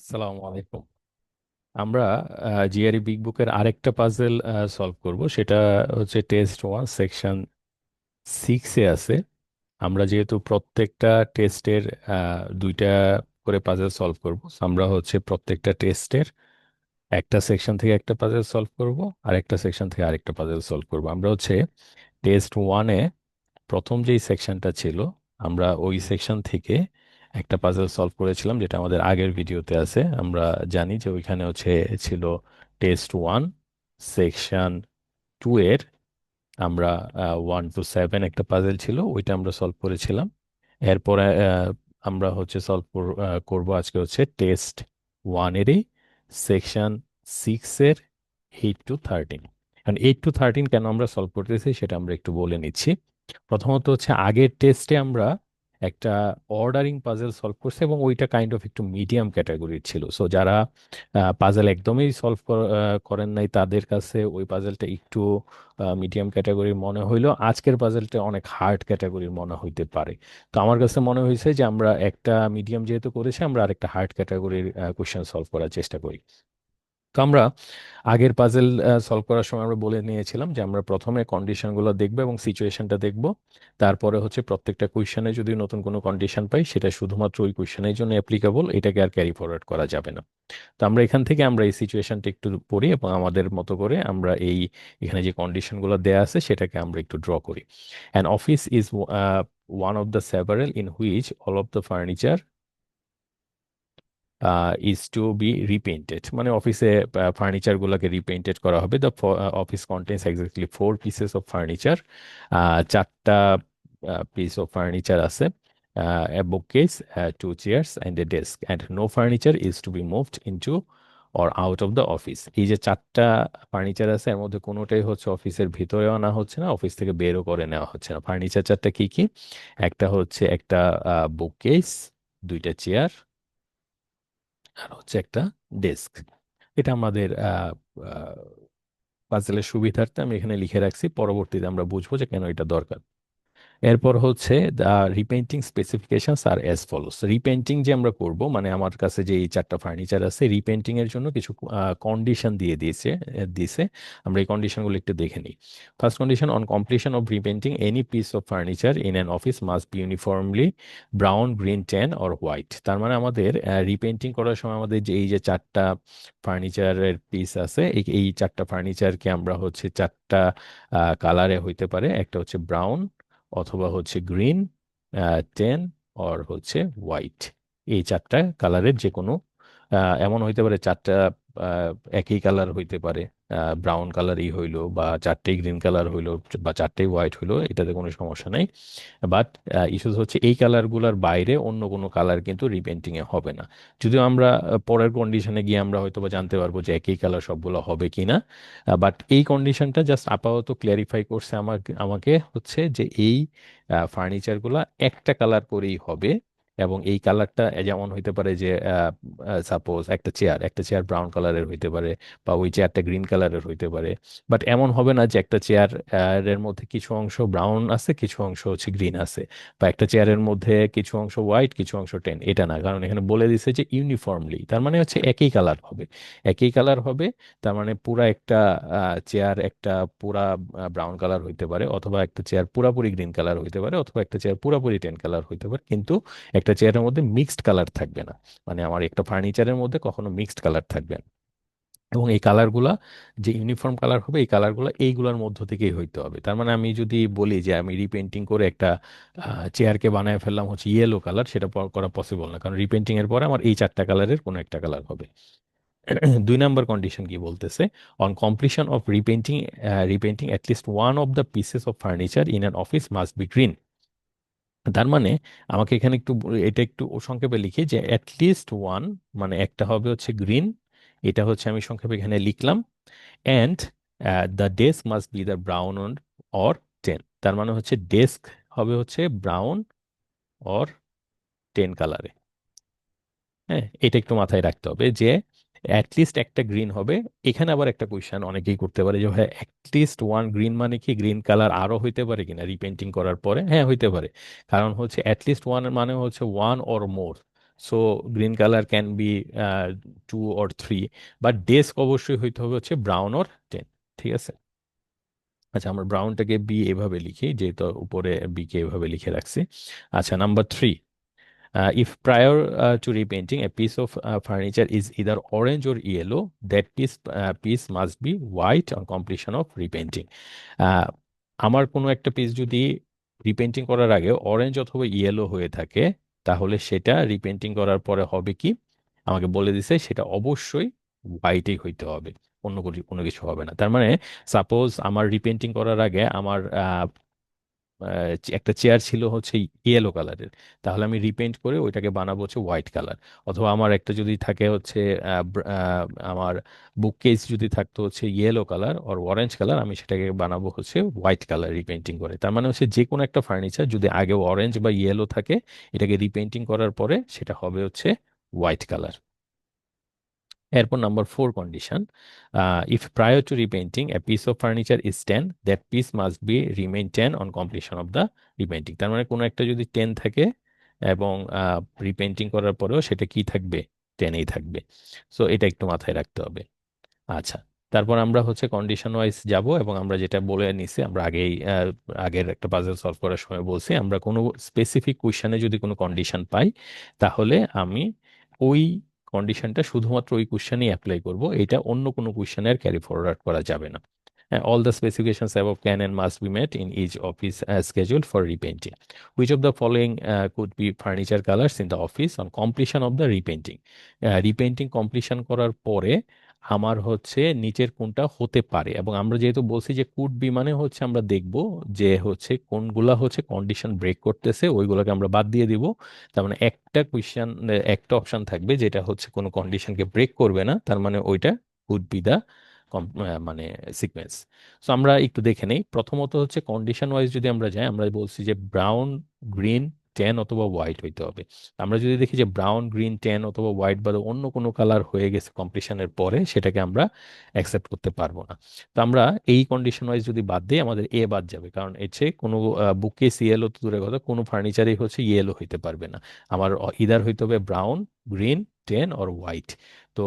সালাম আলাইকুম। আমরা জিআরই বিগ বুকের আরেকটা পাজেল সলভ করব। সেটা হচ্ছে টেস্ট 1 সেকশন 6-এ আছে। আমরা যেহেতু প্রত্যেকটা টেস্টের দুইটা করে পাজেল সলভ করব, আমরা হচ্ছে প্রত্যেকটা টেস্টের একটা সেকশন থেকে একটা পাজেল সলভ করব, আর একটা সেকশন থেকে আরেকটা পাজেল সলভ করব। আমরা হচ্ছে টেস্ট 1-এ প্রথম যেই সেকশনটা ছিল, আমরা ওই সেকশন থেকে একটা পাজল সলভ করেছিলাম, যেটা আমাদের আগের ভিডিওতে আছে। আমরা জানি যে ওইখানে হচ্ছে ছিল টেস্ট 1 সেকশন 2 এর আমরা 1 to 7 একটা পাজল ছিল, ওইটা আমরা সলভ করেছিলাম। এরপরে আমরা হচ্ছে সলভ করব আজকে হচ্ছে টেস্ট 1-এরই সেকশন 6-এর 8 to 13। কারণ 8 to 13 কেন আমরা সলভ করতেছি সেটা আমরা একটু বলে নিচ্ছি। প্রথমত হচ্ছে আগের টেস্টে আমরা একটা অর্ডারিং পাজেল সলভ করছি, এবং ওইটা কাইন্ড অফ একটু মিডিয়াম ক্যাটাগরির ছিল। সো যারা পাজেল একদমই সলভ করেন নাই, তাদের কাছে ওই পাজেলটা একটু মিডিয়াম ক্যাটাগরির মনে হইলো, আজকের পাজেলটা অনেক হার্ড ক্যাটাগরির মনে হইতে পারে। তো আমার কাছে মনে হয়েছে যে আমরা একটা মিডিয়াম যেহেতু করেছি, আমরা আরেকটা হার্ড ক্যাটাগরির কোশ্চেন সলভ করার চেষ্টা করি। তো আমরা আগের পাজেল সলভ করার সময় আমরা বলে নিয়েছিলাম যে আমরা প্রথমে কন্ডিশনগুলো দেখবো এবং সিচুয়েশনটা দেখব। তারপরে হচ্ছে প্রত্যেকটা কোয়েশ্চেনে যদি নতুন কোনো কন্ডিশন পাই, সেটা শুধুমাত্র ওই কোয়েশ্চেনের জন্য অ্যাপ্লিকেবল, এটাকে আর ক্যারি ফরওয়ার্ড করা যাবে না। তো আমরা এখান থেকে আমরা এই সিচুয়েশনটা একটু পড়ি এবং আমাদের মতো করে আমরা এখানে যে কন্ডিশনগুলো দেয়া আছে সেটাকে আমরা একটু ড্র করি। An office is one of the several in which all of the furniture is to be repainted. মানে অফিসে ফার্নিচার গুলোকে রিপেইন্টেড করা হবে। The office contains exactly 4 pieces of furniture. চারটা পিস অফ ফার্নিচার আছে, a bookcase, 2 chairs and a desk, and no furniture is to be moved into or out of the office। এই যে চারটা furniture আছে, এর মধ্যে কোনোটাই হচ্ছে অফিসের ভিতরে আনা হচ্ছে না, অফিস থেকে বেরও করে নেওয়া হচ্ছে না। ফার্নিচার চারটা কি কি? একটা হচ্ছে একটা বুককেস, দুইটা চেয়ার, আর হচ্ছে একটা ডেস্ক। এটা আমাদের পাজলের সুবিধার্থে আমি এখানে লিখে রাখছি, পরবর্তীতে আমরা বুঝবো যে কেন এটা দরকার। এরপর হচ্ছে the repainting specifications are as follows. Repainting যে আমরা করব, মানে আমার কাছে যে এই চারটা ফার্নিচার আছে, রিপেইন্টিং এর জন্য কিছু কন্ডিশন দিয়েছে। আমরা এই কন্ডিশনগুলো একটু দেখে নিই। First condition: on completion of repainting any piece of furniture in an office must be uniformly brown, green, tan or white. তার মানে আমাদের রিপেইন্টিং করার সময় আমাদের যে এই যে চারটা ফার্নিচারের পিস আছে, এই চারটা ফার্নিচারকে আমরা হচ্ছে চারটা কালারে হইতে পারে। একটা হচ্ছে ব্রাউন, অথবা হচ্ছে গ্রিন, টেন, অর হচ্ছে হোয়াইট। এই চারটা কালারের যে কোনো এমন হইতে পারে। চারটা আহ, একই কালার হইতে পারে, ব্রাউন কালারই হইলো বা চারটেই গ্রিন কালার হইলো বা চারটেই হোয়াইট হইলো, এটাতে কোনো সমস্যা নাই। বাট ইস্যুস হচ্ছে এই কালারগুলোর বাইরে অন্য কোনো কালার কিন্তু রিপেন্টিং এ হবে না। যদিও আমরা পরের কন্ডিশনে গিয়ে আমরা হয়তো বা জানতে পারবো যে একই কালার সবগুলো হবে কিনা। বাট এই কন্ডিশনটা জাস্ট আপাতত ক্লিয়ারিফাই করছে আমাকে আমাকে হচ্ছে যে এই ফার্নিচারগুলো একটা কালার করেই হবে। এবং এই কালারটা যেমন হইতে পারে যে সাপোজ একটা চেয়ার ব্রাউন কালারের হইতে পারে, বা ওই চেয়ারটা গ্রিন কালারের হইতে পারে। বাট এমন হবে না যে একটা চেয়ার এর মধ্যে কিছু অংশ ব্রাউন আছে, কিছু অংশ হচ্ছে গ্রিন আছে, বা একটা চেয়ারের মধ্যে কিছু অংশ হোয়াইট, কিছু অংশ টেন। এটা না, কারণ এখানে বলে দিছে যে ইউনিফর্মলি, তার মানে হচ্ছে একই কালার হবে। একই কালার হবে, তার মানে পুরা একটা চেয়ার একটা পুরা ব্রাউন কালার হইতে পারে, অথবা একটা চেয়ার পুরাপুরি গ্রিন কালার হইতে পারে, অথবা একটা চেয়ার পুরাপুরি টেন কালার হইতে পারে, কিন্তু একটা চেয়ারের মধ্যে মিক্সড কালার থাকবে না। মানে আমার একটা ফার্নিচারের মধ্যে কখনো মিক্সড কালার থাকবে না। এবং এই কালারগুলা যে ইউনিফর্ম কালার হবে, এই কালারগুলো এইগুলোর মধ্য থেকেই হইতে হবে। তার মানে আমি যদি বলি যে আমি রিপেন্টিং করে একটা চেয়ারকে বানায় ফেললাম হচ্ছে ইয়েলো কালার, সেটা করা পসিবল না, কারণ রিপেন্টিং এর পরে আমার এই চারটা কালারের কোনো একটা কালার হবে। 2 নম্বর কন্ডিশন কি বলতেছে: on completion of repainting at least one of the pieces of furniture in an office must be green. তার মানে আমাকে এখানে এটা একটু সংক্ষেপে লিখি যে অ্যাটলিস্ট ওয়ান, মানে একটা হবে হচ্ছে গ্রিন। এটা হচ্ছে আমি সংক্ষেপে এখানে লিখলাম। And the desk must be the brown or ten. তার মানে হচ্ছে ডেস্ক হবে হচ্ছে ব্রাউন অর টেন কালারে। হ্যাঁ, এটা একটু মাথায় রাখতে হবে যে অ্যাটলিস্ট একটা গ্রিন হবে। এখানে আবার একটা কোয়েশ্চেন অনেকেই করতে পারে যে হ্যাঁ, অ্যাটলিস্ট ওয়ান গ্রিন মানে কি গ্রিন কালার আরো হইতে পারে কিনা রিপেন্টিং করার পরে? হ্যাঁ, হইতে পারে। কারণ হচ্ছে অ্যাটলিস্ট ওয়ান মানে হচ্ছে one or more. So green colour can be 2 or 3, but desk অবশ্যই হইতে হবে হচ্ছে ব্রাউন অর 10। ঠিক আছে। আচ্ছা, আমরা ব্রাউনটাকে বি এভাবে লিখি, যেহেতু উপরে বি কে এভাবে লিখে রাখছি। আচ্ছা, number 3, if prior to repainting a piece of furniture is either orange or yellow, that piece must be white on completion of repainting. আহ, আমার কোনো একটা পিস যদি রিপেন্টিং করার আগে অরেঞ্জ অথবা ইয়েলো হয়ে থাকে, তাহলে সেটা রিপেন্টিং করার পরে হবে কি, আমাকে বলে দিছে সেটা অবশ্যই হোয়াইটই হইতে হবে, অন্য কোনো কিছু হবে না। তার মানে সাপোজ আমার রিপেন্টিং করার আগে আমার একটা চেয়ার ছিল হচ্ছে ইয়েলো কালারের, তাহলে আমি রিপেইন্ট করে ওইটাকে বানাবো হচ্ছে হোয়াইট কালার। অথবা আমার একটা যদি থাকে হচ্ছে আমার বুক কেস যদি থাকতো হচ্ছে ইয়েলো কালার আর অরেঞ্জ কালার, আমি সেটাকে বানাবো হচ্ছে হোয়াইট কালার রিপেইন্টিং করে। তার মানে হচ্ছে যে কোনো একটা ফার্নিচার যদি আগে অরেঞ্জ বা ইয়েলো থাকে, এটাকে রিপেইন্টিং করার পরে সেটা হবে হচ্ছে হোয়াইট কালার। এরপর number 4 condition, if prior to repainting a piece of furniture is 10, that piece must be remain 10 on completion of the repainting. তার মানে কোনো একটা যদি 10 থাকে এবং রিপেন্টিং করার পরেও সেটা কি থাকবে, 10এই থাকবে। সো এটা একটু মাথায় রাখতে হবে। আচ্ছা, তারপর আমরা হচ্ছে কন্ডিশন ওয়াইজ যাব, এবং আমরা যেটা বলে নিছি আমরা আগের একটা পাজল সলভ করার সময় বলছি, আমরা কোনো স্পেসিফিক কোয়েশ্চেনে যদি কোনো কন্ডিশন পাই, তাহলে আমি ওই কন্ডিশনটা শুধুমাত্র ওই কোয়েশ্চেনেই অ্যাপ্লাই করব, এটা অন্য কোনো কোয়েশ্চেনে আর ক্যারি ফরওয়ার্ড করা যাবে না। All the specifications above can and must be met in each office as scheduled for repainting. Which of the following could be furniture colors in the office on completion of the repainting? Repainting completion করার পরে আমার হচ্ছে নিচের কোনটা হতে পারে, এবং আমরা যেহেতু বলছি যে কুড বি মানে হচ্ছে আমরা দেখব যে হচ্ছে কোনগুলা হচ্ছে কন্ডিশন ব্রেক করতেছে, ওইগুলোকে আমরা বাদ দিয়ে দিব। তার মানে একটা কোয়েশ্চেন, একটা অপশন থাকবে যেটা হচ্ছে কোনো কন্ডিশনকে ব্রেক করবে না, তার মানে ওইটা কুড বি দা মানে সিকোয়েন্স। সো আমরা একটু দেখে নেই। প্রথমত হচ্ছে কন্ডিশন ওয়াইজ যদি আমরা যাই, আমরা বলছি যে ব্রাউন, গ্রিন, ট্যান অথবা হোয়াইট হইতে হবে। আমরা যদি দেখি যে ব্রাউন, গ্রিন, ট্যান অথবা হোয়াইট বা অন্য কোনো কালার হয়ে গেছে কমপ্লিশনের পরে, সেটাকে আমরা অ্যাকসেপ্ট করতে পারবো না। তো আমরা এই কন্ডিশন ওয়াইজ যদি বাদ দিই, আমাদের এ বাদ যাবে, কারণ এছে কোনো বুককেস ইয়েলো তো দূরের কথা, কোনো ফার্নিচারই হচ্ছে ইয়েলো হইতে পারবে না। আমার ইদার হইতে হবে brown, green, tan or white. তো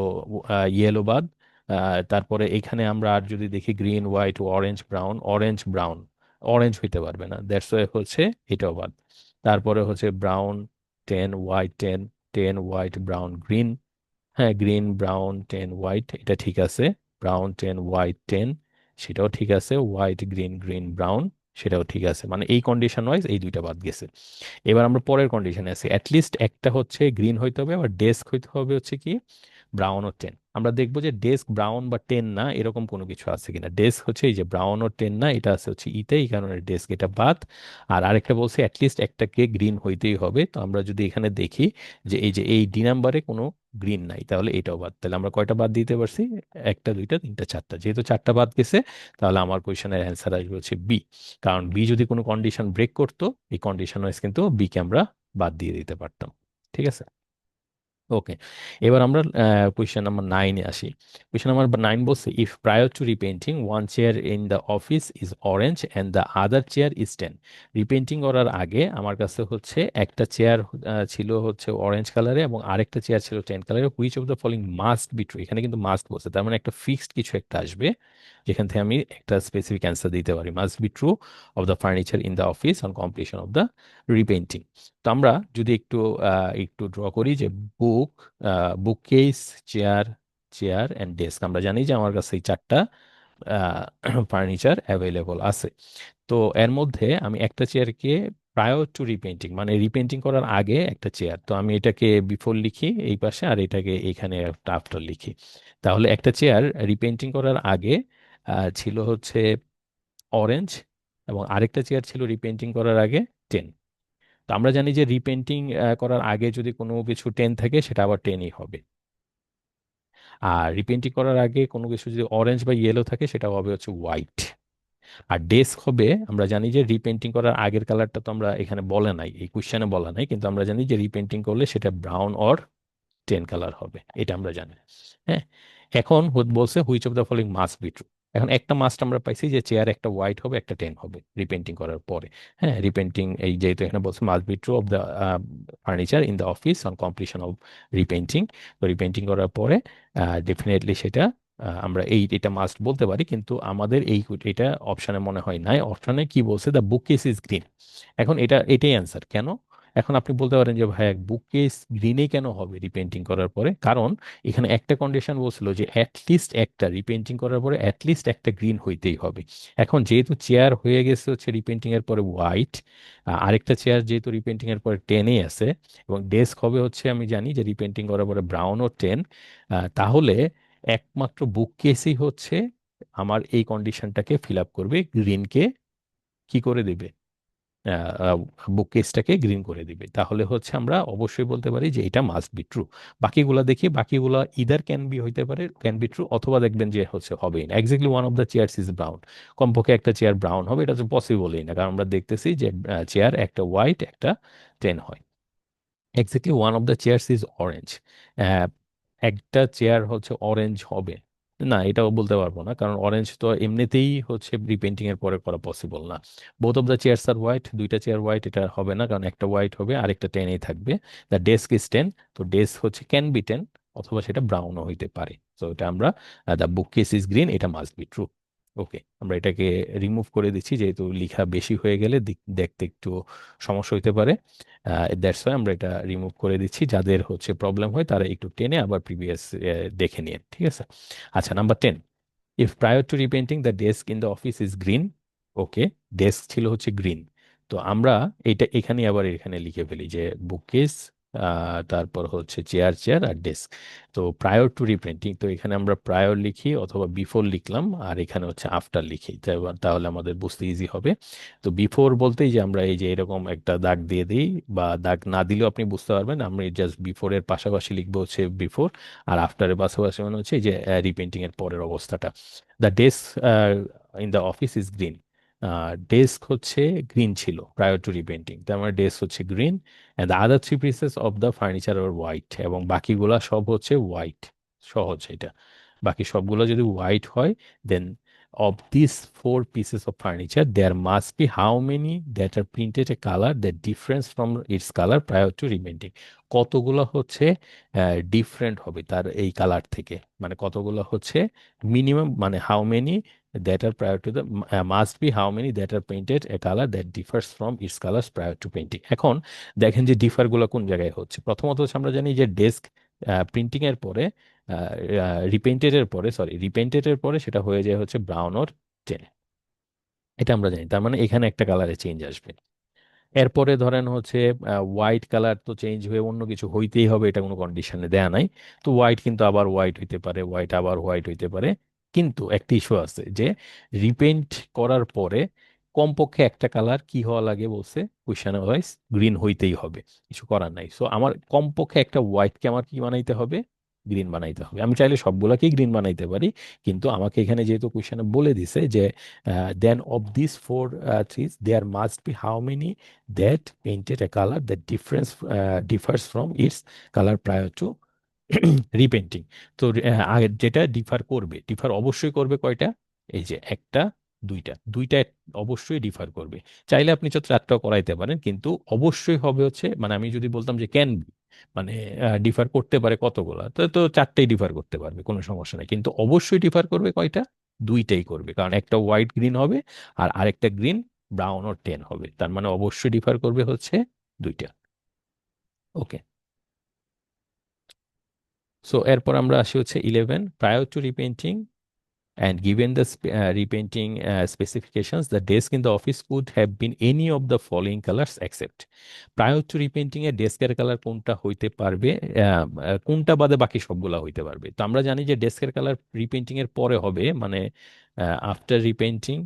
ইয়েলো বাদ। তারপরে এখানে আমরা আর যদি দেখি green, white, orange, brown, orange, brown, orange হইতে পারবে না, দ্যাটস ওয়াই হচ্ছে এটাও বাদ। তারপরে হচ্ছে brown, ten, white, ten, ten, white, brown, green. হ্যাঁ, গ্রিন, ব্রাউন, টেন, হোয়াইট, এটা ঠিক আছে। ব্রাউন, টেন, হোয়াইট, টেন, সেটাও ঠিক আছে। হোয়াইট, গ্রিন, গ্রিন, ব্রাউন, সেটাও ঠিক আছে। মানে এই কন্ডিশন ওয়াইজ এই দুইটা বাদ গেছে। এবার আমরা পরের কন্ডিশনে আছি, অ্যাটলিস্ট একটা হচ্ছে গ্রিন হইতে হবে, আবার ডেস্ক হইতে হবে হচ্ছে কি ব্রাউন ও 10। আমরা দেখবো যে ডেস্ক ব্রাউন বা 10 না, এরকম কোনো কিছু আছে কিনা। ডেস্ক হচ্ছে এই যে ব্রাউন ও 10 না, এটা আছে হচ্ছে ইতে, এই কারণে ডেস্ক এটা বাদ। আর আরেকটা বলছে অ্যাটলিস্ট একটাকে গ্রিন হইতেই হবে। তো আমরা যদি এখানে দেখি যে এই যে এই ডি নাম্বারে কোনো গ্রিন নাই, তাহলে এটাও বাদ। তাহলে আমরা কয়টা বাদ দিতে পারছি, একটা, দুইটা, তিনটা, চারটা। যেহেতু চারটা বাদ গেছে, তাহলে আমার কোয়েশনের অ্যান্সার আসবে হচ্ছে বি। কারণ বি যদি কোনো কন্ডিশন ব্রেক করতো, এই কন্ডিশন ওয়াইজ কিন্তু বি কে আমরা বাদ দিয়ে দিতে পারতাম। ঠিক আছে। ওকে, এবার আমরা কোয়েশ্চেন নাম্বার 9-এ আসি। কোয়েশ্চেন নাম্বার 9 বলছে, if prior to repainting one chair in the office is orange and the other chair is 10। Repainting করার আগে আমার কাছে হচ্ছে একটা চেয়ার ছিল হচ্ছে অরেঞ্জ কালারে এবং আরেকটা চেয়ার ছিল 10 কালারে, which of the following must be true. এখানে কিন্তু মাস্ট বলছে, তার মানে একটা ফিক্সড কিছু একটা আসবে যেখান থেকে আমি একটা স্পেসিফিক অ্যান্সার দিতে পারি। Must be true of the furniture in the office on completion of the repainting. তো আমরা যদি একটু ড্র করি যে book, bookcase, chair, chair and desk, আমরা জানি যে আমার কাছে এই চারটা ফার্নিচার অ্যাভেলেবল আছে। তো এর মধ্যে আমি একটা চেয়ারকে প্রায়র টু রিপেন্টিং, মানে রিপেন্টিং করার আগে একটা চেয়ার, তো আমি এটাকে বিফোর লিখি এই পাশে, আর এটাকে এখানে একটা আফটার লিখি। তাহলে একটা চেয়ার রিপেন্টিং করার আগে ছিল হচ্ছে অরেঞ্জ, এবং আরেকটা চেয়ার ছিল রিপেন্টিং করার আগে 10। তো আমরা জানি যে রিপেন্টিং করার আগে যদি কোনো কিছু 10 থাকে, সেটা আবার 10ই হবে। আর রিপেন্টিং করার আগে কোনো কিছু যদি অরেঞ্জ বা ইয়েলো থাকে, সেটা হবে হচ্ছে হোয়াইট। আর ডেস্ক হবে, আমরা জানি যে রিপেন্টিং করার আগের কালারটা তো আমরা এখানে বলে নাই, এই কোশ্চেনে বলা নাই, কিন্তু আমরা জানি যে রিপেন্টিং করলে সেটা ব্রাউন অর 10 কালার হবে, এটা আমরা জানি। হ্যাঁ, এখন বলছে which of the following must be true. এখন একটা মাস্ট আমরা পাইছি যে চেয়ার একটা হোয়াইট হবে একটা টেন হবে রিপেন্টিং করার পরে। হ্যাঁ, রিপেন্টিং এই যেহেতু এখানে বলছে must be true of the furniture in the office on completion of repainting. তো রিপেন্টিং করার পরে ডেফিনেটলি সেটা আমরা এটা মাস্ট বলতে পারি, কিন্তু আমাদের এটা অপশনে মনে হয় নাই। অপশনে কি বলছে, the book case is green. এখন এটাই অ্যান্সার কেন। এখন আপনি বলতে পারেন যে ভাই বুক কেস গ্রিনে কেন হবে রিপেন্টিং করার পরে, কারণ এখানে একটা কন্ডিশন বলছিল যে অ্যাটলিস্ট একটা রিপেন্টিং করার পরে অ্যাটলিস্ট একটা গ্রিন হইতেই হবে। এখন যেহেতু চেয়ার হয়ে গেছে হচ্ছে রিপেন্টিং এর পরে হোয়াইট, আরেকটা চেয়ার যেহেতু রিপেন্টিং এর পরে টেনে আছে, এবং ডেস্ক হবে হচ্ছে আমি জানি যে রিপেন্টিং করার পরে ব্রাউন ও টেন, তাহলে একমাত্র বুক কেসই হচ্ছে আমার এই কন্ডিশনটাকে ফিল আপ করবে, গ্রিনকে কি করে দেবে, বুক কেসটাকে গ্রিন করে দিবে। তাহলে হচ্ছে আমরা অবশ্যই বলতে পারি যে এটা মাস্ট বি ট্রু। বাকিগুলা দেখি, বাকিগুলা ইদার ক্যান বি হইতে পারে, ক্যান বি ট্রু, অথবা দেখবেন যে হচ্ছে হবেই না। Exactly one of the chairs is brown, কমপক্ষে একটা চেয়ার ব্রাউন হবে, এটা তো পসিবলই না, কারণ আমরা দেখতেছি যে চেয়ার একটা হোয়াইট একটা টেন হয়। Exactly one of the chairs is orange, একটা চেয়ার হচ্ছে অরেঞ্জ হবে না, এটাও বলতে পারবো না, কারণ অরেঞ্জ তো এমনিতেই হচ্ছে রিপেন্টিং এর পরে করা পসিবল না। Both of the chairs are white, দুইটা চেয়ার হোয়াইট, এটা হবে না, কারণ একটা হোয়াইট হবে আরেকটা টেনেই থাকবে। দ্য ডেস্ক ইজ টেন, তো ডেস্ক হচ্ছে ক্যান বি টেন, অথবা সেটা ব্রাউনও হইতে পারে। তো এটা আমরা, the book case is green, এটা মাস্ট বি ট্রু। ওকে, আমরা এটাকে রিমুভ করে দিচ্ছি, যেহেতু লেখা বেশি হয়ে গেলে দেখতে একটু সমস্যা হইতে পারে। দ্যাটস ওয়াই আমরা এটা রিমুভ করে দিচ্ছি। যাদের হচ্ছে প্রবলেম হয় তারা একটু টেনে আবার প্রিভিয়াস দেখে নিন, ঠিক আছে। আচ্ছা, number 10, if prior to repainting the desk in the office is green. Okay, desk ছিল হচ্ছে গ্রিন, তো আমরা এটা এখানে আবার এখানে লিখে ফেলি যে বুককেস, তারপর হচ্ছে চেয়ার চেয়ার আর ডেস্ক। তো প্রায়র টু রিপেন্টিং, তো এখানে আমরা প্রায়র লিখি অথবা বিফোর লিখলাম, আর এখানে হচ্ছে আফটার লিখি, তাহলে আমাদের বুঝতে ইজি হবে। তো বিফোর বলতেই যে আমরা এই যে এরকম একটা দাগ দিয়ে দিই, বা দাগ না দিলেও আপনি বুঝতে পারবেন, আমরা জাস্ট বিফোরের পাশাপাশি লিখবো হচ্ছে বিফোর, আর আফটারের পাশাপাশি মানে হচ্ছে এই যে রিপেন্টিং এর পরের অবস্থাটা। The desk in the office is green, desk হচ্ছে গ্রিন ছিল প্রায়র টু রিপেন্টিং, তার মানে ডেস্ক হচ্ছে green. And the other three pieces of the furniture are white, এবং বাকিগুলা সব হচ্ছে হোয়াইট। সহজ এটা, বাকি সবগুলো যদি হোয়াইট হয়, দেন of these four pieces of furniture there must be how many that are painted a color that difference from its color prior to repainting। কতগুলো হচ্ছে ডিফারেন্ট হবে তার এই কালার থেকে, মানে কতগুলো হচ্ছে মিনিমাম, মানে how many that are prior to the must be how many that are painted a color that differs from its colors prior to painting। এখন দেখেন যে ডিফার গুলো কোন জায়গায় হচ্ছে। প্রথমত হচ্ছে আমরা জানি যে ডেস্ক প্রিন্টিং এর পরে, রিপেইন্টেড এর পরে, সরি রিপেইন্টেড এর পরে সেটা হয়ে যায় হচ্ছে ব্রাউন ওর টেন, এটা আমরা জানি, তার মানে এখানে একটা কালারে চেঞ্জ আসবে। এরপরে ধরেন হচ্ছে হোয়াইট কালার তো চেঞ্জ হয়ে অন্য কিছু হইতেই হবে, এটা কোনো কন্ডিশনে দেয়া নাই। তো হোয়াইট কিন্তু আবার হোয়াইট হইতে পারে, হোয়াইট আবার হোয়াইট হইতে পারে, কিন্তু একটা ইস্যু আছে যে রিপেন্ট করার পরে কমপক্ষে একটা কালার কি হওয়া লাগে বলছে কুয়েশনে ওয়াইজ, গ্রিন হইতেই হবে, কিছু করার নাই। সো আমার কমপক্ষে একটা হোয়াইটকে আমার কি বানাইতে হবে, গ্রিন বানাইতে হবে। আমি চাইলে সবগুলাকেই গ্রিন বানাইতে পারি, কিন্তু আমাকে এখানে যেহেতু কোয়েশনে বলে দিছে যে then of this four threes there must be how many that painted a color that differs from its color prior to রিপেন্টিং। তো আগে যেটা ডিফার অবশ্যই করবে কয়টা, এই যে একটা, দুইটা, দুইটা অবশ্যই ডিফার করবে। চাইলে আপনি চারটাও করাইতে পারেন, কিন্তু অবশ্যই হবে হচ্ছে, মানে আমি যদি বলতাম যে ক্যান বি, মানে ডিফার করতে পারে কতগুলা, তো তো চারটাই ডিফার করতে পারবে, কোনো সমস্যা নেই, কিন্তু অবশ্যই ডিফার করবে কয়টা, দুইটাই করবে, কারণ একটা হোয়াইট গ্রিন হবে আর আরেকটা গ্রিন ব্রাউন ও টেন হবে, তার মানে অবশ্যই ডিফার করবে হচ্ছে দুইটা। ওকে, সো এরপর আমরা আসি হচ্ছে 11, prior to repainting and given the repainting specifications the desk in the office could have been any of the following colors except। prior to repainting এ ডেস্কের কালার কোনটা হইতে পারবে, কোনটা বাদে বাকি সবগুলা হইতে পারবে। তো আমরা জানি যে ডেস্কের কালার রিপেন্টিং এর পরে হবে, মানে আফটার রিপেন্টিং,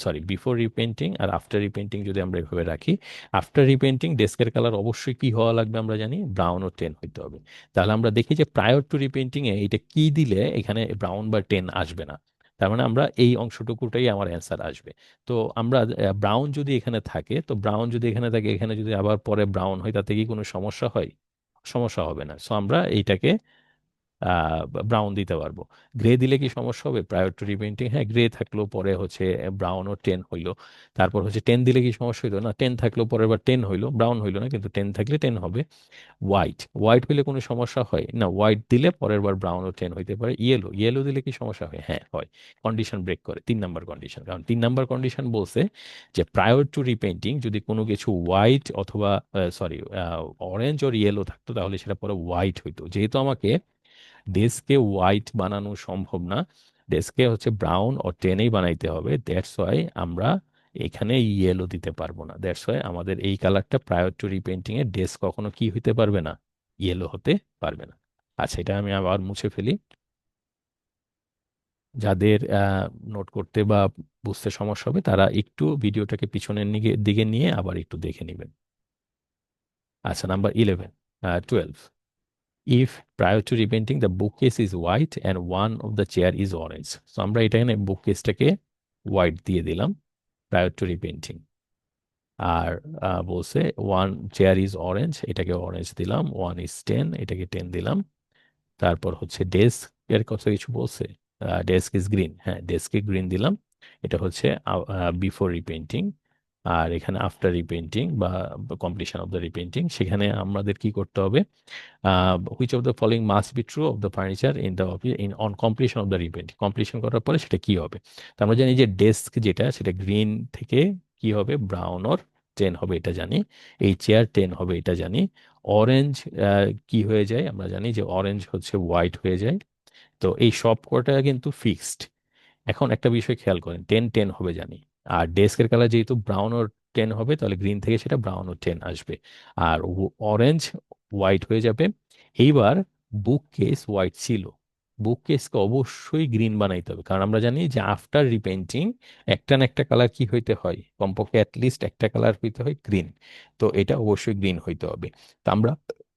সরি বিফোর রিপেন্টিং আর আফটার রিপেন্টিং যদি আমরা এভাবে রাখি, আফটার রিপেন্টিং ডেস্কের কালার অবশ্যই কি হওয়া লাগবে, আমরা জানি ব্রাউন ও টেন হইতে হবে। তাহলে আমরা দেখি যে প্রায়র টু রিপেন্টিং এ এটা কি দিলে এখানে ব্রাউন বা টেন আসবে না, তার মানে আমরা এই অংশটুকুটাই আমার অ্যান্সার আসবে। তো আমরা ব্রাউন যদি এখানে থাকে, তো ব্রাউন যদি এখানে থাকে, এখানে যদি আবার পরে ব্রাউন হয়, তাতে কি কোনো সমস্যা হয়, সমস্যা হবে না। সো আমরা এইটাকে ব্রাউন দিতে পারবো। গ্রে দিলে কি সমস্যা হবে? প্রায়র টু রিপেন্টিং, হ্যাঁ গ্রে থাকলো, পরে হচ্ছে ব্রাউন ও টেন হইলো। তারপর হচ্ছে টেন দিলে কি সমস্যা হইলো না? টেন থাকলো, পরের বার টেন হইলো, ব্রাউন হইলো না, কিন্তু টেন থাকলে টেন হবে। হোয়াইট, হোয়াইট হইলে কোনো সমস্যা হয় না, হোয়াইট দিলে পরের বার ব্রাউন ও টেন হইতে পারে। ইয়েলো, ইয়েলো দিলে কি সমস্যা হয়? হ্যাঁ হয়। কন্ডিশন ব্রেক করে 3 নাম্বার কন্ডিশন, কারণ 3 নাম্বার কন্ডিশন বলছে যে প্রায়র টু রিপেন্টিং যদি কোনো কিছু হোয়াইট অথবা সরি অরেঞ্জ ওর ইয়েলো থাকতো, তাহলে সেটা পরে হোয়াইট হইতো। যেহেতু আমাকে ডেস্ককে হোয়াইট বানানো সম্ভব না, ডেস্ককে হচ্ছে ব্রাউন ও টেনেই বানাইতে হবে, দ্যাটস ওয়াই আমরা এখানে ইয়েলো দিতে পারবো না। দ্যাটস ওয়াই আমাদের এই কালারটা prior to repainting A desk কখনো কি হইতে পারবে না? ইয়েলো হতে পারবে না। আচ্ছা, এটা আমি আবার মুছে ফেলি। যাদের নোট করতে বা বুঝতে সমস্যা হবে তারা একটু ভিডিওটাকে পিছনের দিকে দিকে নিয়ে আবার একটু দেখে নেবেন। আচ্ছা, number 11, 12, if prior to repainting the bookcase is white and one of the chair is orange, so আমরা এটা এখানে bookcaseটাকে হোয়াইট দিয়ে দিলাম prior to repainting। আর বলছে ওয়ান চেয়ার ইজ অরেঞ্জ, এটাকে অরেঞ্জ দিলাম। ওয়ান ইজ টেন, এটাকে টেন দিলাম। তারপর হচ্ছে ডেস্ক এর কথা কিছু বলছে, ডেস্ক ইজ গ্রিন, হ্যাঁ ডেস্কে গ্রিন দিলাম। এটা হচ্ছে বিফোর রিপেন্টিং। আর এখানে আফটার রিপেন্টিং বা কমপ্লিশন অফ দ্য রিপেন্টিং, সেখানে আমাদের কি করতে হবে? Which of the following must be true of the furniture in the office in on completion of the repainting, completion করার পরে সেটা কি হবে? তো আমরা জানি যে ডেস্ক যেটা সেটা গ্রিন থেকে কি হবে? ব্রাউন ওর টেন হবে, এটা জানি। এই চেয়ার টেন হবে, এটা জানি। অরেঞ্জ কি হয়ে যায়? আমরা জানি যে অরেঞ্জ হচ্ছে হোয়াইট হয়ে যায়। তো এই সব কটা কিন্তু ফিক্সড। এখন একটা বিষয় খেয়াল করেন, টেন টেন হবে জানি। আর ডেস্কের কালার যেহেতু ব্রাউন ও টেন হবে, তাহলে গ্রিন থেকে সেটা ব্রাউন ও টেন আসবে। আর অরেঞ্জ হোয়াইট হয়ে যাবে। এইবার বুক কেস হোয়াইট ছিল, বুক কেসকে অবশ্যই গ্রিন বানাইতে হবে, কারণ আমরা জানি যে আফটার রিপেন্টিং একটা না একটা কালার কি হইতে হয়, কমপক্ষে অ্যাটলিস্ট একটা কালার হইতে হয় গ্রিন। তো এটা অবশ্যই গ্রিন হইতে হবে। তো আমরা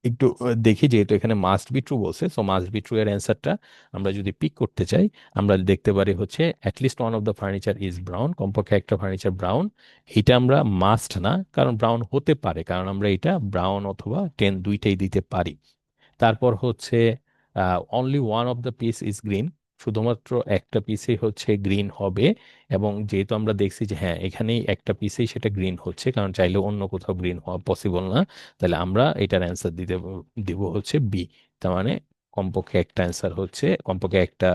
একটু দেখি, যেহেতু এখানে মাস্ট বি ট্রু বলছে, সো মাস্ট বি ট্রু এর অ্যান্সারটা আমরা যদি পিক করতে চাই, আমরা দেখতে পারি হচ্ছে at least one of the furniture is brown, কমপক্ষে একটা ফার্নিচার ব্রাউন। এটা আমরা মাস্ট না, কারণ ব্রাউন হতে পারে, কারণ আমরা এটা ব্রাউন অথবা টেন দুইটাই দিতে পারি। তারপর হচ্ছে only one of the piece is green, শুধুমাত্র একটা পিসেই হচ্ছে গ্রিন হবে। এবং যেহেতু আমরা দেখছি যে হ্যাঁ এখানেই একটা পিসেই সেটা গ্রিন হচ্ছে, কারণ চাইলে অন্য কোথাও গ্রিন হওয়া পসিবল না, তাহলে আমরা এটার অ্যান্সার দিব হচ্ছে বি। তার মানে কমপক্ষে একটা অ্যান্সার হচ্ছে, কমপক্ষে একটা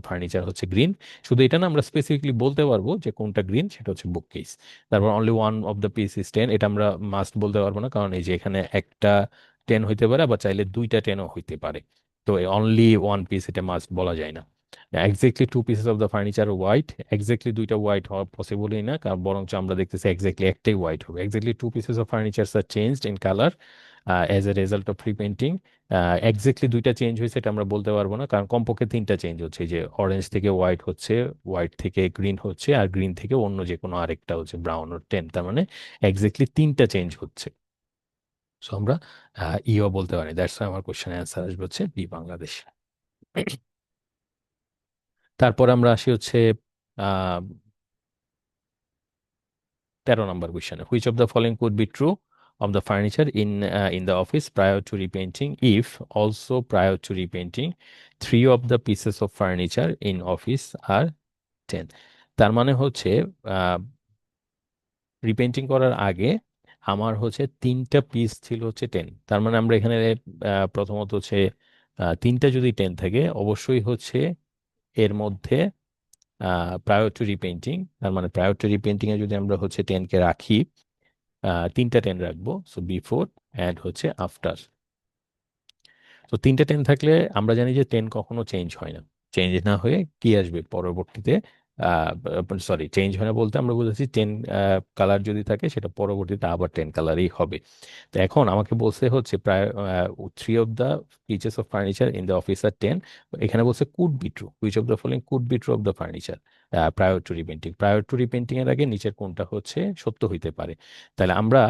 ফার্নিচার হচ্ছে গ্রিন। শুধু এটা না, আমরা স্পেসিফিকলি বলতে পারবো যে কোনটা গ্রিন, সেটা হচ্ছে বুক কেস। তারপর only one of the piece is ten, এটা আমরা মাস্ট বলতে পারবো না, কারণ এই যে এখানে একটা টেন হইতে পারে, আবার চাইলে দুইটা টেনও হইতে পারে। তো অনলি ওয়ান পিস এটা মাস্ট বলা যায় না। Exactly two pieces of the furniture white, exactly দুইটা হোয়াইট হওয়া পসিবলই না, কারণ বরঞ্চ আমরা দেখতেছি এক্স্যাক্টলি একটাই হোয়াইট হবে। Exactly two pieces of furniture are changed in colour as a result of repainting. Exactly দুইটা চেঞ্জ হয়েছে এটা আমরা বলতে পারবো না, কারণ কমপক্ষে তিনটা চেঞ্জ হচ্ছে, এই যে অরেঞ্জ থেকে হোয়াইট হচ্ছে, হোয়াইট থেকে গ্রিন হচ্ছে, আর গ্রিন থেকে অন্য যে কোনো আরেকটা হচ্ছে ব্রাউন ও টেন, তার মানে এক্স্যাক্টলি তিনটা চেঞ্জ হচ্ছে। সো আমরা ইও বলতে পারি। দ্যাটস আমার কোশ্চেন অ্যান্সার আসবে হচ্ছে বি, বাংলাদেশ। তারপর আমরা আসি হচ্ছে আহ 13 নম্বর কোশ্চেনে, which of the following could be true of the furniture in the office prior to repainting if also prior to repainting three of the pieces of furniture in office are 10। তার মানে হচ্ছে রিপেন্টিং করার আগে আমার হচ্ছে তিনটা পিস ছিল হচ্ছে টেন। তার মানে আমরা এখানে প্রথমত হচ্ছে তিনটা যদি টেন থাকে, অবশ্যই হচ্ছে এর মধ্যে প্রায়োর টু রিপেন্টিং, তার মানে প্রায়োর টু রিপেন্টিং এ যদি আমরা হচ্ছে টেনকে রাখি, তিনটা টেন রাখবো, সো বিফোর অ্যান্ড হচ্ছে আফটার। তো তিনটে টেন থাকলে আমরা জানি যে টেন কখনো চেঞ্জ হয় না। চেঞ্জ না হয়ে কি আসবে পরবর্তীতে? সরি, চেঞ্জ হয় না বলতে আমরা বুঝেছি টেন কালার যদি থাকে সেটা পরবর্তীতে আবার টেন কালারই হবে। তো এখন আমাকে বলছে হচ্ছে prior three of the pieces of furniture in the office are tan. এখানে বলছে could be true, which of the following could be true of the furniture prior to repainting. Prior to repainting এর আগে নিচের কোনটা হচ্ছে সত্য হইতে পারে? তাহলে আমরা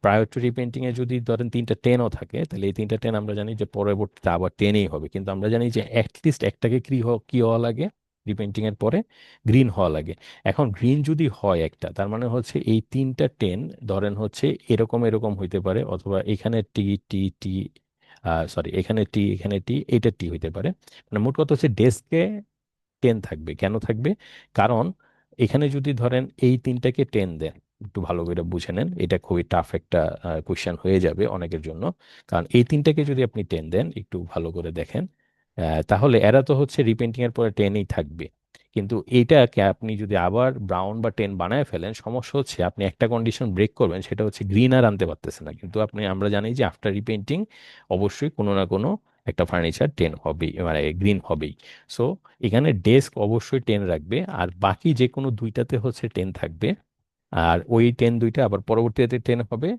প্রায়োর টু রিপেন্টিং এ যদি ধরেন তিনটা টেনও থাকে, তাহলে এই তিনটা টেন আমরা জানি যে পরবর্তীতে আবার টেনই হবে, কিন্তু আমরা জানি যে অ্যাটলিস্ট একটাকে কি হওয়া লাগে রিপেন্টিং এর পরে? গ্রিন হওয়া লাগে। এখন গ্রিন যদি হয় একটা, তার মানে হচ্ছে এই তিনটা টেন ধরেন হচ্ছে এরকম এরকম হইতে পারে, অথবা এখানে টি টি টি সরি, এখানে টি, এখানে টি, এইটা টি হইতে পারে। মানে মোট কথা হচ্ছে ডেস্কে 10 থাকবে। কেন থাকবে? কারণ এখানে যদি ধরেন এই তিনটাকে 10 দেন, একটু ভালো করে বুঝে নেন, এটা খুবই টাফ একটা কোয়েশ্চেন হয়ে যাবে অনেকের জন্য। কারণ এই তিনটাকে যদি আপনি 10 দেন, একটু ভালো করে দেখেন, তাহলে এরা তো হচ্ছে রিপেন্টিং এর পরে 10ই থাকবে। কিন্তু এইটাকে আপনি যদি আবার ব্রাউন বা 10 বানায় ফেলেন, সমস্যা হচ্ছে আপনি একটা কন্ডিশন ব্রেক করবেন, সেটা হচ্ছে গ্রিন আর আনতে পারতেছেন না। কিন্তু আমরা জানি যে আফটার রিপেন্টিং অবশ্যই কোনো না কোনো একটা ফার্নিচার 10 হবেই, মানে গ্রিন হবেই। সো এখানে ডেস্ক অবশ্যই 10 রাখবে, আর বাকি যে কোনো দুইটাতে হচ্ছে 10 থাকবে। আর ওই 10 দুইটা আবার পরবর্তীতে 10 হবে,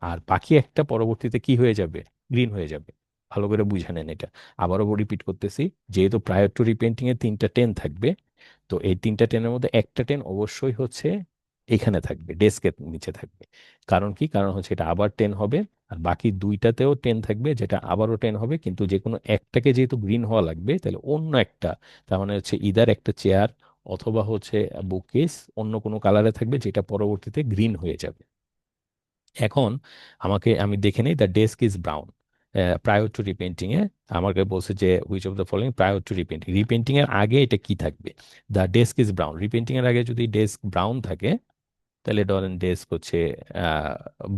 আর বাকি একটা পরবর্তীতে কি হয়ে যাবে? গ্রিন হয়ে যাবে। ভালো করে বুঝে নেন এটা। আবারও রিপিট করতেছি, যেহেতু প্রায়র টু রিপেন্টিং এ তিনটা 10 থাকবে, তো এই তিনটা 10-এর মধ্যে একটা 10 অবশ্যই হচ্ছে এখানে থাকবে, ডেস্কের নিচে থাকবে। কারণ কি? কারণ হচ্ছে এটা আবার 10 হবে, আর বাকি দুইটাতেও 10 থাকবে, যেটা আবারও 10 হবে। কিন্তু যে কোনো একটাকে যেহেতু গ্রিন হওয়া লাগবে, তাহলে অন্য একটা, তার মানে হচ্ছে ইদার একটা চেয়ার অথবা হচ্ছে বুককেস অন্য কোনো কালারে থাকবে, যেটা পরবর্তীতে গ্রিন হয়ে যাবে। এখন আমি দেখে নিই, the desk is brown prior to repainting এ। আমাকে বলছে যে which of the following prior to repainting, repainting এর আগে এটা কি থাকবে? The desk is brown, repainting এর আগে যদি ডেস্ক ব্রাউন থাকে, তাহলে ধরেন ডেস্ক হচ্ছে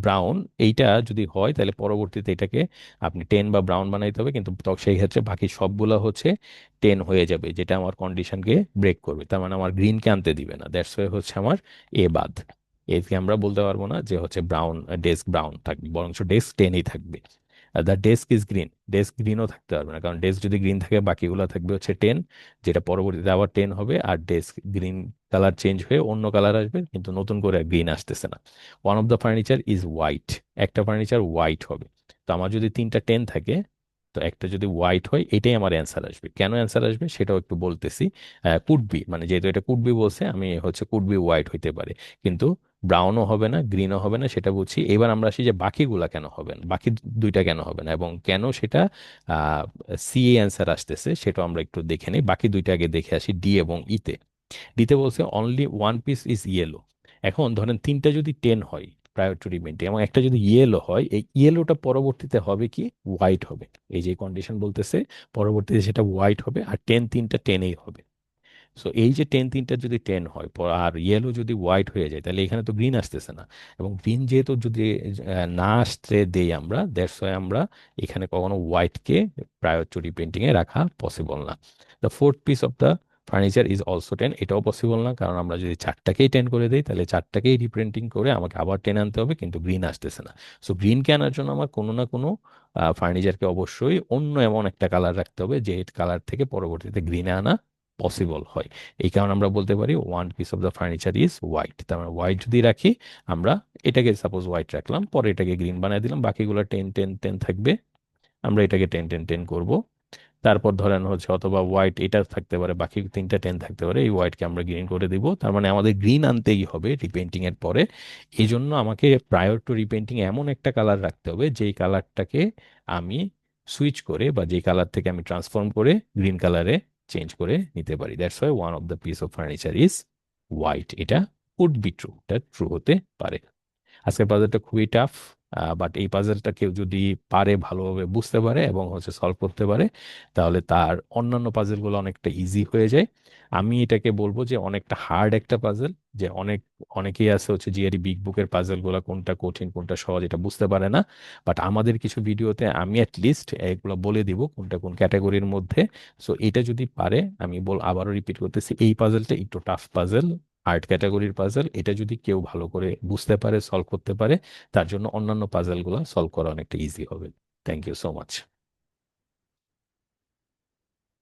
ব্রাউন, এইটা যদি হয় তাহলে পরবর্তীতে এটাকে আপনি 10 বা ব্রাউন বানাইতে হবে। কিন্তু সেই ক্ষেত্রে বাকি সবগুলো হচ্ছে 10 হয়ে যাবে, যেটা আমার কন্ডিশনকে ব্রেক করবে। তার মানে আমার গ্রিনকে আনতে দিবে না। দ্যাটস ওয়াই হচ্ছে আমার এ বাদ। একে আমরা বলতে পারবো না যে হচ্ছে ব্রাউন, ডেস্ক ব্রাউন থাকবে, বরং ডেস্ক 10ই থাকবে। The desk is green, desk গ্রিনও থাকতে পারবে না, কারণ ডেস্ক যদি গ্রিন থাকে বাকিগুলো থাকবে হচ্ছে 10, যেটা পরবর্তীতে আবার 10 হবে। আর ডেস্ক গ্রিন কালার চেঞ্জ হয়ে অন্য কালার আসবে, কিন্তু নতুন করে গ্রিন আসতেছে না। One of the furniture is white, একটা ফার্নিচার হোয়াইট হবে। তো আমার যদি তিনটা 10 থাকে, তো একটা যদি হোয়াইট হয়, এটাই আমার অ্যান্সার আসবে। কেন অ্যান্সার আসবে সেটাও একটু বলতেছি। কুড বি, মানে যেহেতু এটা কুড বি বলছে, আমি হচ্ছে কুড বি হোয়াইট হইতে পারে, কিন্তু ব্রাউনও হবে না, গ্রিনও হবে না, সেটা বুঝছি। এবার আমরা আসি যে বাকিগুলা কেন হবে না, বাকি দুইটা কেন হবে না, এবং কেন সেটা সি অ্যান্সার আসতেছে, সেটা আমরা একটু দেখে নিই। বাকি দুইটা আগে দেখে আসি, ডি এবং ইতে। দিতে বলছে only one piece is yellow. এখন ধরেন তিনটা যদি 10 হয় প্রায়র টু রিমেন্টে, এবং একটা যদি ইয়েলো হয়, এই ইয়েলোটা পরবর্তীতে হবে কি? হোয়াইট হবে। এই যে কন্ডিশন বলতেছে পরবর্তীতে সেটা হোয়াইট হবে, আর 10 তিনটা 10এই হবে। সো এই যে 10 তিনটা যদি 10 হয় আর ইয়েলো যদি হোয়াইট হয়ে যায়, তাহলে এখানে তো গ্রিন আসতেছে না। এবং গ্রিন যেহেতু যদি না আসতে দেই আমরা, দ্যাটস ওয়াই আমরা এখানে কখনো হোয়াইটকে প্রায়র টু রিপেন্টিং এ রাখা পসিবল না। The fourth piece of the furniture is also 10, এটাও পসিবল না, কারণ আমরা যদি চারটাকেই 10 করে দিই, তাহলে চারটাকেই রিপ্রিন্টিং করে আমাকে আবার 10 আনতে হবে, কিন্তু গ্রিন আসতেছে না। সো গ্রিনকে আনার জন্য আমার কোনো না কোনো ফার্নিচারকে অবশ্যই অন্য এমন একটা কালার রাখতে হবে, যে কালার থেকে পরবর্তীতে গ্রিনে আনা পসিবল হয়। এই কারণে আমরা বলতে পারি one piece of the furniture is white. তার মানে হোয়াইট যদি রাখি আমরা, এটাকে সাপোজ হোয়াইট রাখলাম, পরে এটাকে গ্রিন বানিয়ে দিলাম, বাকিগুলো 10 10 10 থাকবে, আমরা এটাকে 10 10 10 করব। তারপর ধরেন হচ্ছে অথবা হোয়াইট এটা থাকতে পারে, বাকি তিনটা 10 থাকতে পারে, এই হোয়াইটকে আমরা গ্রিন করে দিব। তার মানে আমাদের গ্রিন আনতেই হবে রিপেন্টিং এর পরে। এই জন্য আমাকে প্রায়র টু রিপেন্টিং এমন একটা কালার রাখতে হবে, যেই কালারটাকে আমি সুইচ করে, বা যেই কালার থেকে আমি ট্রান্সফর্ম করে গ্রিন কালারে চেঞ্জ করে নিতে পারি। That's why one of the piece of furniture is white. এটা কুড বি ট্রু, এটা ট্রু হতে পারে। আজকের পাজলটা খুবই টাফ, বাট এই পাজলটা কেউ যদি পারে, ভালোভাবে বুঝতে পারে এবং হচ্ছে সলভ করতে পারে, তাহলে তার অন্যান্য পাজলগুলো অনেকটা ইজি হয়ে যায়। আমি এটাকে বলবো যে অনেকটা হার্ড একটা পাজল, যে অনেকেই আছে হচ্ছে জিআরই বিগ বুকের পাজলগুলো কোনটা কঠিন কোনটা সহজ এটা বুঝতে পারে না। বাট আমাদের কিছু ভিডিওতে আমি লিস্ট এগুলো বলে দিব কোনটা কোন ক্যাটাগরির মধ্যে। সো এটা যদি পারে, আবারও রিপিট করতেছি, এই পাজলটা একটু টাফ পাজল, আর্ট ক্যাটাগরির পাজল। এটা যদি কেউ ভালো করে বুঝতে পারে, সলভ করতে পারে, তার জন্য অন্যান্য পাজলগুলো সলভ করা অনেকটা ইজি হবে। Thank you so much.